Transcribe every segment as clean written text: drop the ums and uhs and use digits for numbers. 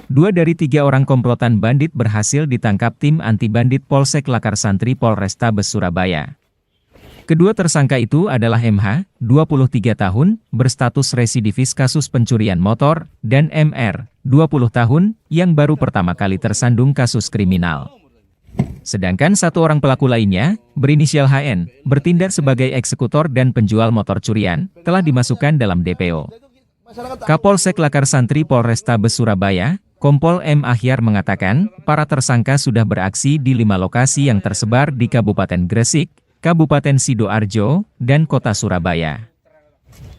Dua dari tiga orang komplotan bandit berhasil ditangkap tim anti-bandit Polsek Lakar Santri Polrestabes Surabaya. Kedua tersangka itu adalah MH, 23 tahun, berstatus residivis kasus pencurian motor, dan MR, 20 tahun, yang baru pertama kali tersandung kasus kriminal. Sedangkan satu orang pelaku lainnya, berinisial HN, bertindak sebagai eksekutor dan penjual motor curian, telah dimasukkan dalam DPO. Kapolsek Lakar Santri Polrestabes Surabaya, Kompol M. Ahyar mengatakan, para tersangka sudah beraksi di 5 lokasi yang tersebar di Kabupaten Gresik, Kabupaten Sidoarjo, dan Kota Surabaya.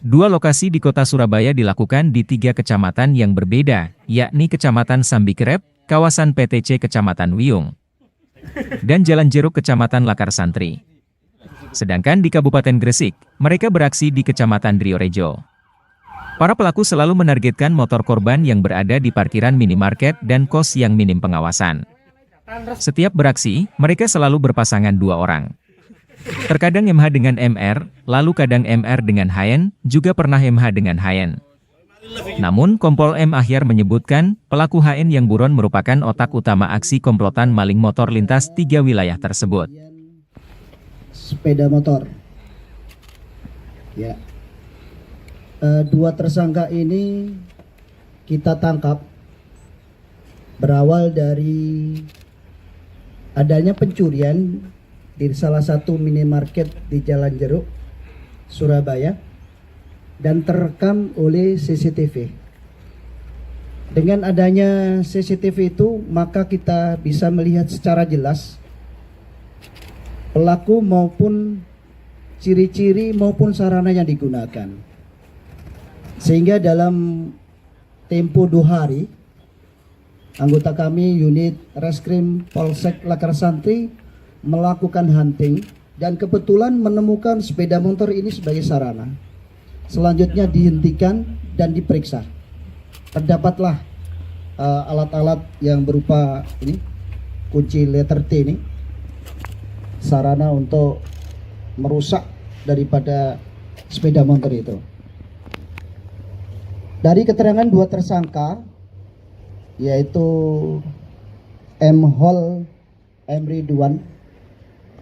2 lokasi di Kota Surabaya dilakukan di 3 kecamatan yang berbeda, yakni Kecamatan Sambikrep, kawasan PTC Kecamatan Wiyung, dan Jalan Jeruk Kecamatan Lakar Santri. Sedangkan di Kabupaten Gresik, mereka beraksi di Kecamatan Driorejo. Para pelaku selalu menargetkan motor korban yang berada di parkiran minimarket dan kos yang minim pengawasan. Setiap beraksi, mereka selalu berpasangan 2 orang. Terkadang MH dengan MR, lalu kadang MR dengan HN, juga pernah MH dengan HN. Namun, Kompol M. Ahyar menyebutkan, pelaku HN yang buron merupakan otak utama aksi komplotan maling motor lintas 3 wilayah tersebut. Sepeda motor. Ya. 2 tersangka ini kita tangkap berawal dari adanya pencurian di salah satu minimarket di Jalan Jeruk, Surabaya, dan terekam oleh CCTV. Dengan adanya CCTV itu, maka kita bisa melihat secara jelas pelaku maupun ciri-ciri maupun sarana yang digunakan. Sehingga dalam tempo 2 hari, anggota kami unit Reskrim Polsek Lakar Santri melakukan hunting dan kebetulan menemukan sepeda motor ini sebagai sarana. Selanjutnya dihentikan dan diperiksa. Terdapatlah alat-alat yang berupa ini, kunci letter T ini, sarana untuk merusak daripada sepeda motor itu. Dari keterangan 2 tersangka, yaitu M. Hol, M. Ridwan,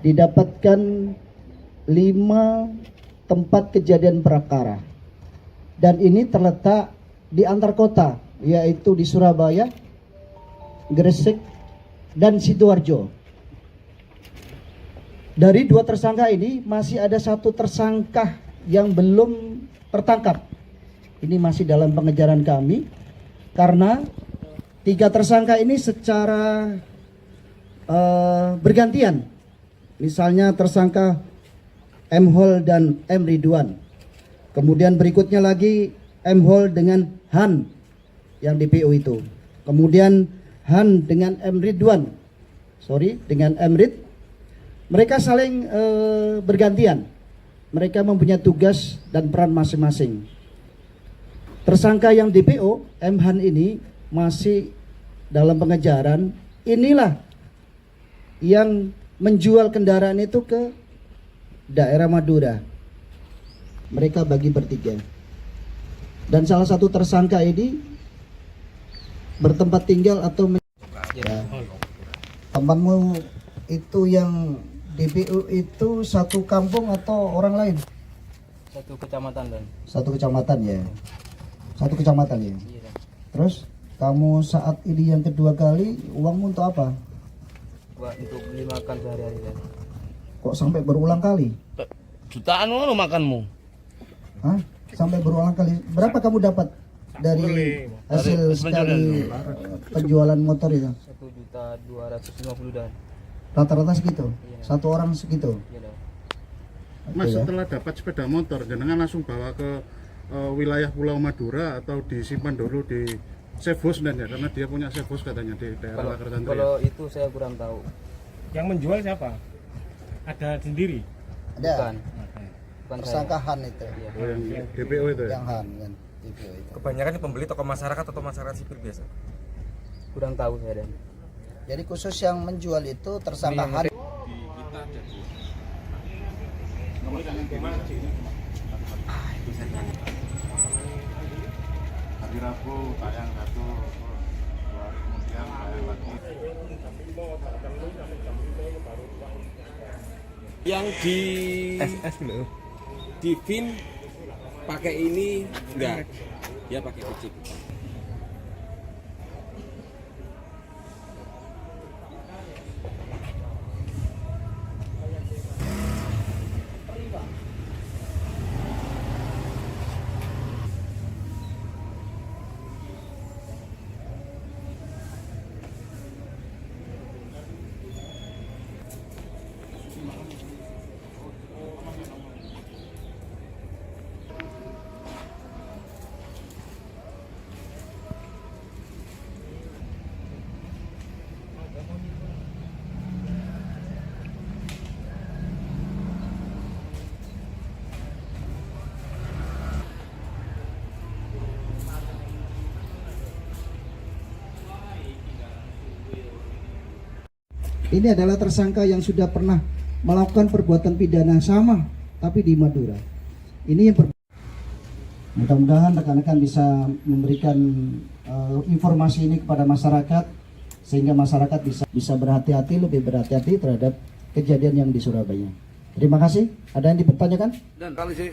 didapatkan 5 tempat kejadian perkara, dan ini terletak di antar kota, yaitu di Surabaya, Gresik, dan Sidoarjo. Dari 2 tersangka ini masih ada 1 tersangka yang belum tertangkap. Ini masih dalam pengejaran kami, karena 3 tersangka ini secara bergantian. Misalnya tersangka M. Hol dan M. Ridwan. Kemudian berikutnya lagi M. Hol dengan Han yang DPO itu. Kemudian Han dengan M. Ridwan. Dengan M. Rid. Mereka saling bergantian. Mereka mempunyai tugas dan peran masing-masing. Tersangka yang DPO, M. Han ini masih dalam pengejaran. Inilah yang menjual kendaraan itu ke daerah Madura. Mereka bagi bertiga. Dan salah satu tersangka ini bertempat tinggal atau ya. Temanmu itu yang DPO itu satu kampung atau orang lain? Satu kecamatan, Dan. Satu kecamatan ya. Satu kecamatan ya. Iya. Terus kamu saat ini yang kedua kali uangmu untuk apa? Buat untuk beli makan sehari-hari, Dan. Kok sampai berulang kali? Jutaan lo makanmu. Hah? Sampai berulang kali. Berapa kamu dapat dari hasil sekali penjualan motor itu? 1.250.000, Dan. Rata-rata segitu? Iya. Satu orang segitu? Iya, Dan. Mas, ya. setelah dapat sepeda motor, jenengan langsung bawa ke wilayah Pulau Madura atau disimpan dulu di Sevos, dan ya, karena dia punya Sevos katanya di daerah Lakar Santri. Kalau itu saya kurang tahu. Yang menjual siapa? Ada sendiri? Ada. Bukan Tersangka saya. Han itu. Iya. Oh, yang DPO itu ya? Yang Han yang DPO itu. Kebanyakan yang pembeli tokoh masyarakat atau masyarakat sipil biasa? Kurang tahu saya, Dan. Jadi khusus yang menjual itu tersangka Han. Rabu tayang satu, 2 hari kemudian tayang lagi. Yang di VIN pakai ini enggak, dia pakai kucing. Ini adalah tersangka yang sudah pernah melakukan perbuatan pidana sama, tapi di Madura. Ini yang mudah-mudahan rekan-rekan bisa memberikan informasi ini kepada masyarakat, sehingga masyarakat bisa berhati-hati, lebih berhati-hati terhadap kejadian yang di Surabaya. Terima kasih. Ada yang dipertanyakan? Dan kali sih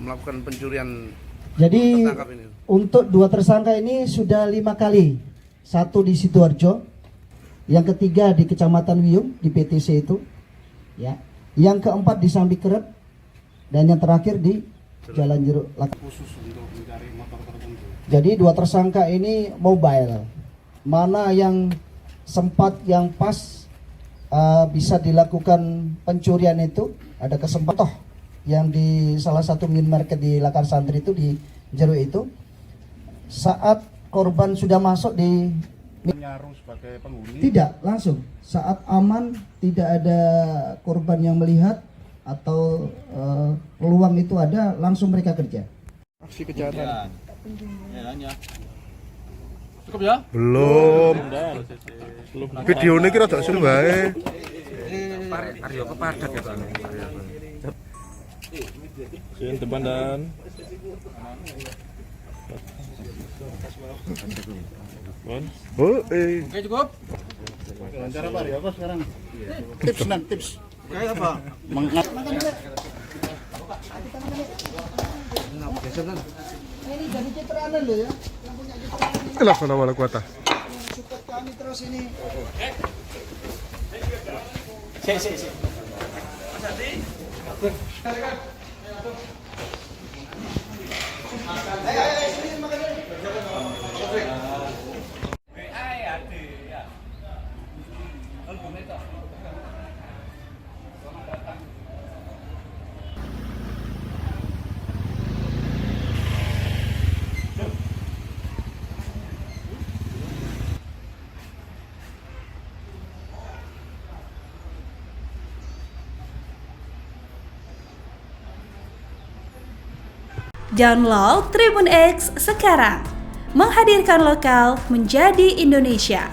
melakukan pencurian. Jadi tertangkap ini. untuk 2 tersangka ini sudah 5 kali. 1 di Sidoarjo, yang ketiga di Kecamatan Wiyung di PTC itu, ya. Yang keempat di Sambikerep, dan yang terakhir di Jalan Jeruk. Khusus untuk mencari motor tertentu. Jadi 2 tersangka ini mobile, mana yang sempat yang pas bisa dilakukan pencurian itu, ada kesempatan yang di salah satu minimarket di Lakar Santri itu di Jeruk itu, saat korban sudah masuk di Nyaru sebagai penghuni. tidak langsung saat aman, tidak ada korban yang melihat atau peluang itu ada, langsung mereka kerja. Aksi kejahatan. Cukup ya? Belum. Video ini kira tak seru bae. Aryo kepadat ya Pak. Sini depan dan Oh, Oke, cukup. Wawancara Pak Aryo sekarang. Tips dan tips. Kayak apa? Ini jadi citraan lo ya, yang punya citraan ini. kenapa nama kuota? Support kami terus ini. Download Tribun X sekarang, menghadirkan lokal menjadi Indonesia.